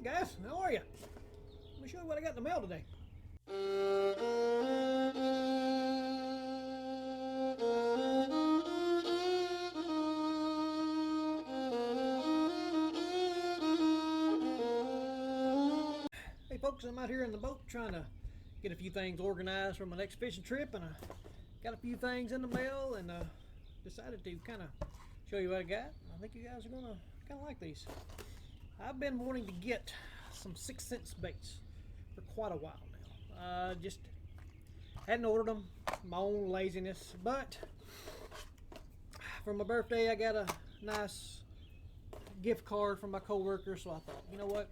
Guys, how are you? Let me show you what I got in the mail today. Hey folks, I'm out here in the boat trying to get a few things organized for my next fishing trip, and I got a few things in the mail and decided to kind of show you what I got. I think you guys are going to kind of like these. I've been wanting to get some 6 cent baits for quite a while now. Just hadn't ordered them, my own laziness, but for my birthday I got a nice gift card from my coworker, so I thought, you know what,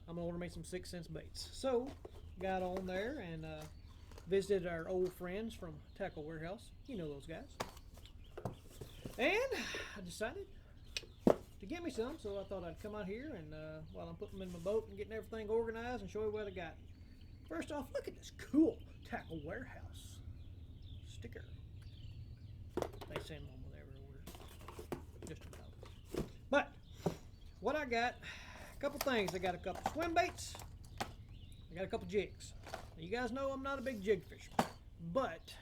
I'm gonna order me some 6 cent baits. So got on there and visited our old friends from Tackel warehouse. You know those guys. And I decided to get me some, so I thought I'd come out here and while I'm putting them in my boat and getting everything organized and show you what I got. First off, look at this cool Tackel warehouse sticker. They send them with every order, just about. But what I got, a couple things. I got a couple swim baits. I got a couple jigs. Now, you guys know I'm not a big jig fisherman, but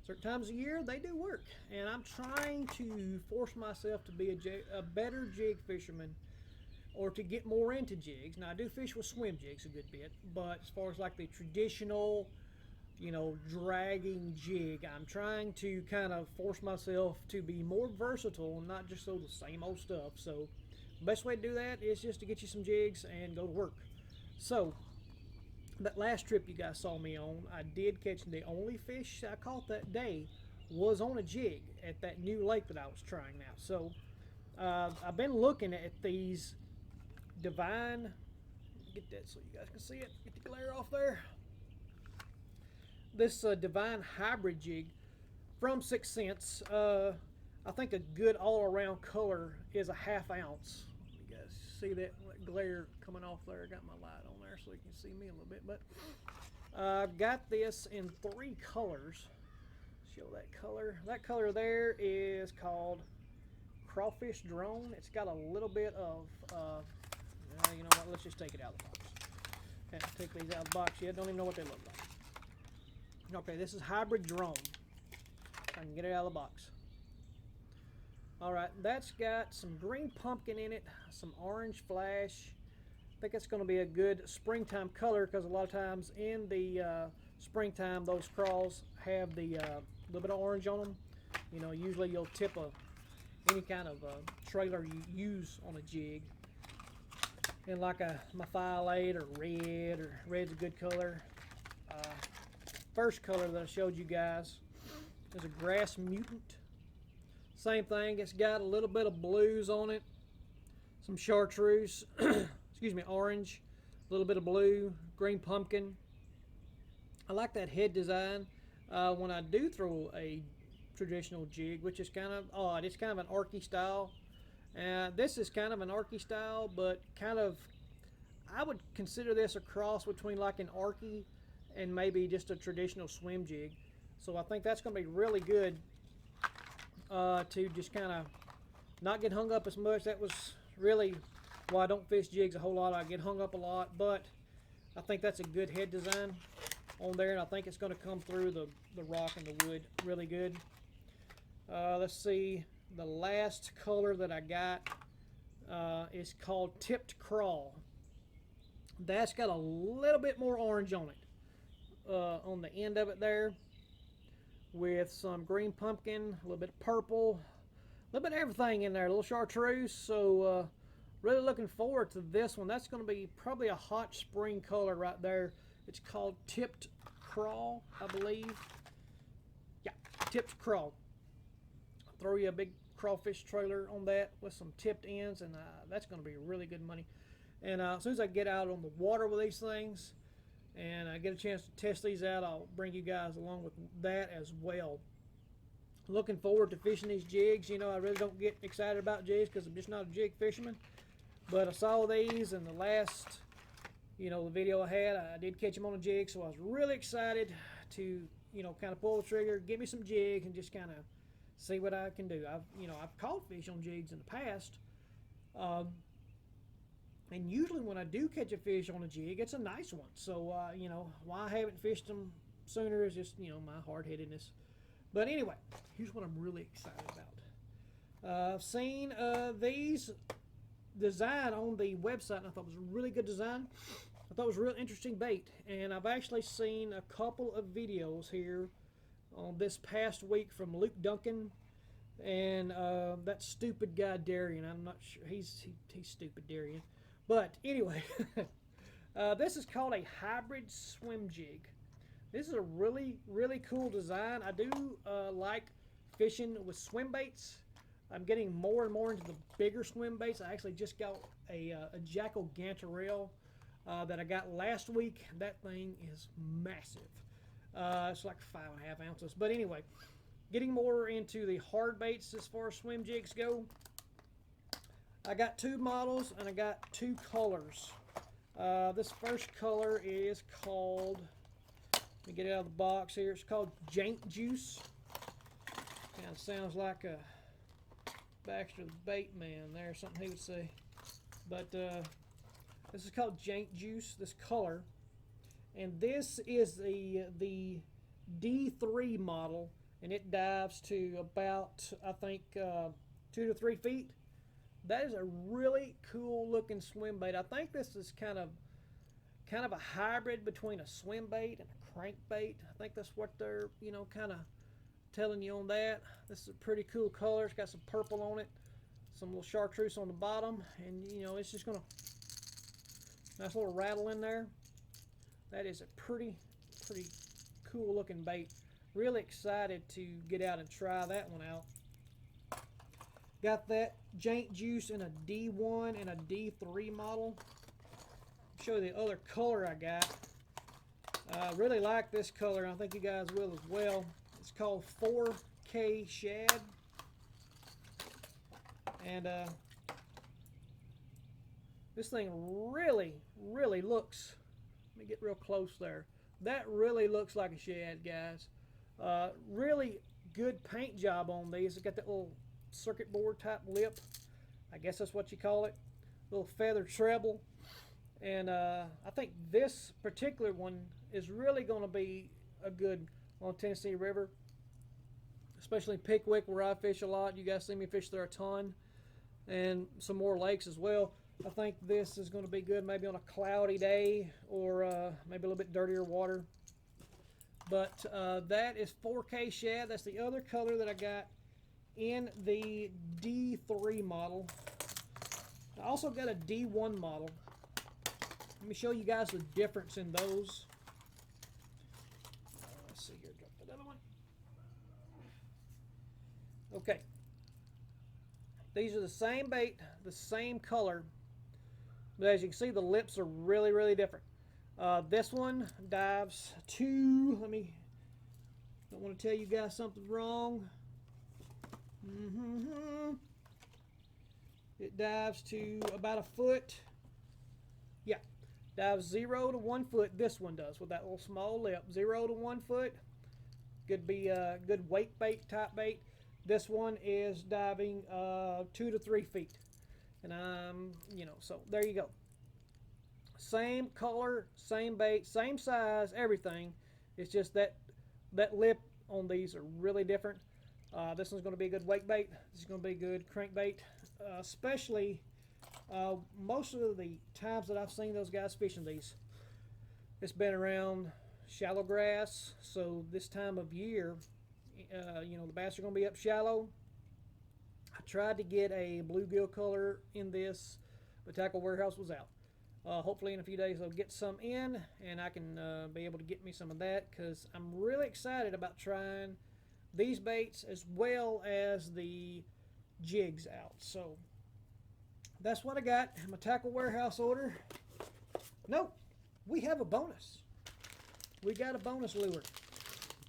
certain times of year they do work, and I'm trying to force myself to be a better jig fisherman, or to get more into jigs. Now I do fish with swim jigs a good bit, but as far as like the traditional, you know, dragging jig, I'm trying to kind of force myself to be more versatile and not just throw the same old stuff. So the best way to do that is just to get you some jigs and go to work. So that last trip you guys saw me on, I did catch the only fish I caught that day was on a jig at that new lake that I was trying out. So I've been looking at these Divine, get that so you guys can see it, get the glare off there. This Divine hybrid jig from 6 cents. I think a good all-around color is a 1/2 ounce. You guys see that glare coming off there? I got my light on there so you can see me a little bit. But I've got this in 3 colors. Show that color. That color there is called Crawfish Drone. It's got a little bit of, you know what, let's just take it out of the box. Can't take these out of the box yet. Don't even know what they look like. Okay, this is Hybrid Drone. I can get it out of the box. Alright, that's got some green pumpkin in it, some orange flash. I think it's going to be a good springtime color, because a lot of times in the springtime those craws have the little bit of orange on them. You know, usually you'll tip any kind of trailer you use on a jig in like a methylate or red's a good color. First color that I showed you guys is a Grass Mutant. Same thing, it's got a little bit of blues on it, some chartreuse, excuse me, orange, a little bit of blue, green pumpkin. I like that head design. When I do throw a traditional jig, which is kind of odd, it's kind of an arky style. This is kind of an arky style, but kind of, I would consider this a cross between like an arky and maybe just a traditional swim jig. So I think that's going to be really good to just kind of not get hung up as much. That was really why I don't fish jigs a whole lot. I get hung up a lot, but I think that's a good head design on there, and I think it's going to come through the rock and the wood really good. Let's see, the last color that I got is called Tipped Crawl. That's got a little bit more orange on it, on the end of it there, with some green pumpkin, a little bit of purple, a little bit of everything in there, a little chartreuse. So really looking forward to this one. That's going to be probably a hot spring color right there. It's called Tipped Crawl, I believe. Yeah, Tipped Crawl. I'll throw you a big crawfish trailer on that with some tipped ends, and that's going to be really good money. And as soon as I get out on the water with these things and I get a chance to test these out, I'll bring you guys along with that as well. Looking forward to fishing these jigs. You know, I really don't get excited about jigs because I'm just not a jig fisherman. But I saw these in the last, you know, the video I had. I did catch them on a jig, so I was really excited to, you know, kind of pull the trigger, get me some jigs, and just kind of see what I can do. I've caught fish on jigs in the past, And usually when I do catch a fish on a jig, it's a nice one. So, you know, why I haven't fished them sooner is just, you know, my hard-headedness. But anyway, here's what I'm really excited about. I've seen these design on the website, and I thought it was a really good design. I thought it was a real interesting bait. And I've actually seen a couple of videos here on this past week from Luke Duncan and that stupid guy Darian. I'm not sure. He's stupid, Darian. But anyway, this is called a hybrid swim jig. This is a really, really cool design. I do like fishing with swim baits. I'm getting more and more into the bigger swim baits. I actually just got a Jackal Gantarelle that I got last week. That thing is massive. It's like 5.5 ounces. But anyway, getting more into the hard baits as far as swim jigs go. I got 2 models and I got 2 colors. This first color is called, let me get it out of the box here, it's called Jank Juice. Kind of sounds like a Baxter the Bait Man there, something he would say. But this is called Jank Juice, this color. And this is the D3 model, and it dives to about, I think, 2 to 3 feet. That is a really cool looking swim bait. I think this is kind of a hybrid between a swim bait and a crankbait. I think that's what they're, you know, kind of telling you on that. This is a pretty cool color. It's got some purple on it, some little chartreuse on the bottom, and you know, it's just gonna, nice little rattle in there. That is a pretty cool looking bait. Really excited to get out and try that one out. Got that Jank Juice in a D1 and a D3 model. Show you the other color I got. I really like this color, and I think you guys will as well. It's called 4K Shad. And this thing really looks, let me get real close there. That really looks like a shad, guys. Really good paint job on these. It's got that little circuit board type lip. I guess that's what you call it. Little feather treble. And I think this particular one is really going to be a good on Tennessee River, especially Pickwick, where I fish a lot. You guys see me fish there a ton, and some more lakes as well. I think this is going to be good maybe on a cloudy day, or maybe a little bit dirtier water. But that is 4K Shad. That's the other color that I got in the D3 model. I also got a D1 model. Let me show you guys the difference in those. Let's see here, drop another one. Okay. These are the same bait, the same color, but as you can see, the lips are really different. This one dives to, don't want to tell you guys something wrong. It dives to about 1 foot. Yeah, dives 0 to 1 foot. This one does with that little small lip. 0 to 1 foot. Could be a good weight bait type bait. This one is diving 2 to 3 feet. And you know, so there you go. Same color, same bait, same size, everything. It's just that lip on these are really different. This one's going to be a good weight bait. This is going to be a good crankbait, especially most of the times that I've seen those guys fishing these. It's been around shallow grass, so this time of year, you know, the bass are going to be up shallow. I tried to get a bluegill color in this, but Tackel Warehouse was out. Hopefully in a few days I'll get some in, and I can be able to get me some of that, because I'm really excited about trying these baits as well as the jigs out. So that's what I got in my Tackel Warehouse order. No, we have a bonus. We got a bonus lure.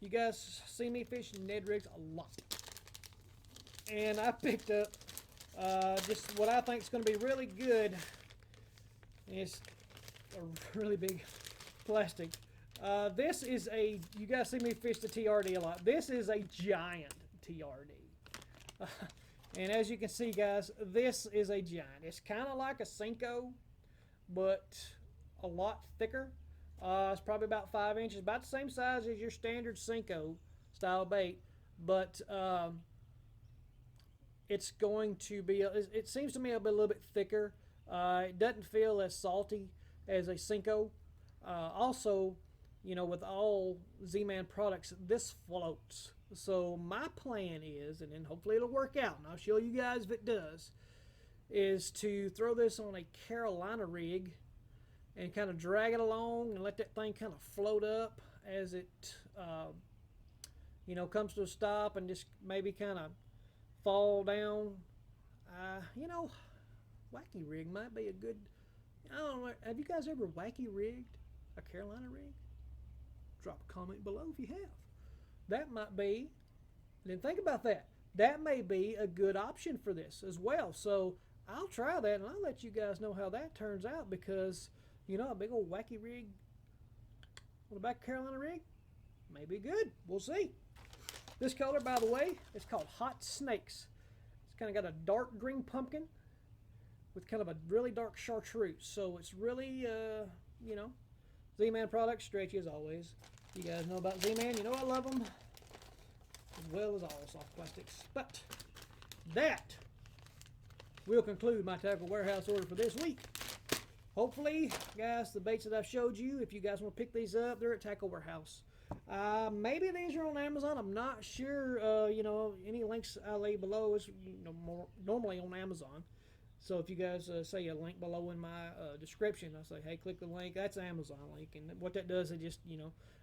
You guys see me fishing Ned rigs a lot, and I picked up just what I think is going to be really good. It's a really big plastic. This is a, you guys see me fish the TRD a lot. This is a giant TRD. And as you can see, guys, this is a giant. It's kind of like a Senko, but a lot thicker. It's probably about 5 inches, about the same size as your standard Cinco style bait, but it's going to be, it seems to me a little bit thicker. It doesn't feel as salty as a Cinco. Also, with all Z-Man products, this floats. So my plan is, and then hopefully it'll work out, and I'll show you guys if it does, is to throw this on a Carolina rig and kind of drag it along and let that thing kind of float up as it, comes to a stop, and just maybe kind of fall down. Wacky rig might be a good. I don't know. Have you guys ever wacky rigged a Carolina rig? Drop a comment below if you have. That might be. Then think about that. That may be a good option for this as well. So I'll try that, and I'll let you guys know how that turns out, because a big old wacky rig on the back Carolina rig may be good. We'll see. This color, by the way, is called Hot Snakes. It's kind of got a dark green pumpkin with kind of a really dark chartreuse. So it's really, Z-Man products, stretchy as always. You guys know about Z-Man. You know I love them as well as all soft plastics. But that will conclude my Tackel Warehouse order for this week. Hopefully, guys, the baits that I've showed you, if you guys want to pick these up, they're at Tackel Warehouse. Maybe these are on Amazon. I'm not sure. Any links I lay below is normally on Amazon. So if you guys say a link below in my description, I say, hey, click the link. That's an Amazon link. And what that does is just,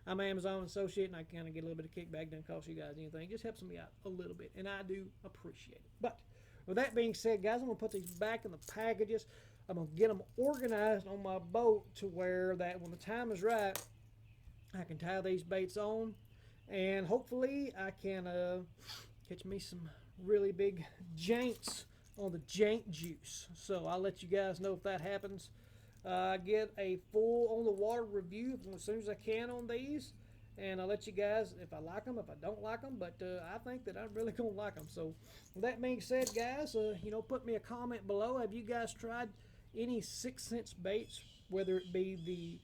I'm an Amazon associate, and I kind of get a little bit of kickback. Doesn't cost you guys anything. It just helps me out a little bit, and I do appreciate it. But with that being said, guys, I'm going to put these back in the packages. I'm going to get them organized on my boat to where that when the time is right, I can tie these baits on, and hopefully I can catch me some really big janks on the jank juice. So I'll let you guys know if that happens. Get a full on the water review as soon as I can on these, and I'll let you guys if I like them, if I don't like them, but I think that I'm really gonna like them. So with that being said, guys, put me a comment below. Have you guys tried any 6 cents baits, whether it be the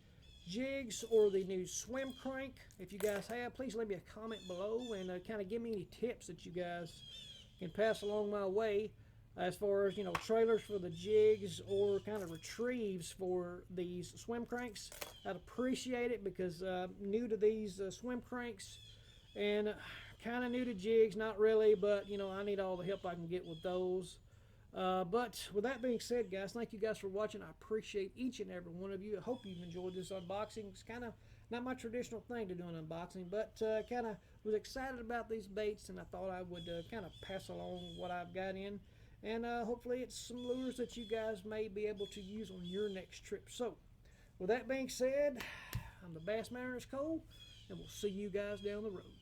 jigs or the new swim crank? If you guys have, please leave me a comment below, and kind of give me any tips that you guys can pass along my way as far as trailers for the jigs or kind of retrieves for these swim cranks. I'd appreciate it, because new to these swim cranks, and kind of new to jigs, not really, but I need all the help I can get with those. But with that being said, guys, thank you guys for watching. I appreciate each and every one of you. I hope you've enjoyed this unboxing. It's kind of not my traditional thing to do an unboxing, but kind of was excited about these baits, and I thought I would kind of pass along what I've got in, and hopefully it's some lures that you guys may be able to use on your next trip. So with that being said, I'm the Bass Mariner, Ernest, and we'll see you guys down the road.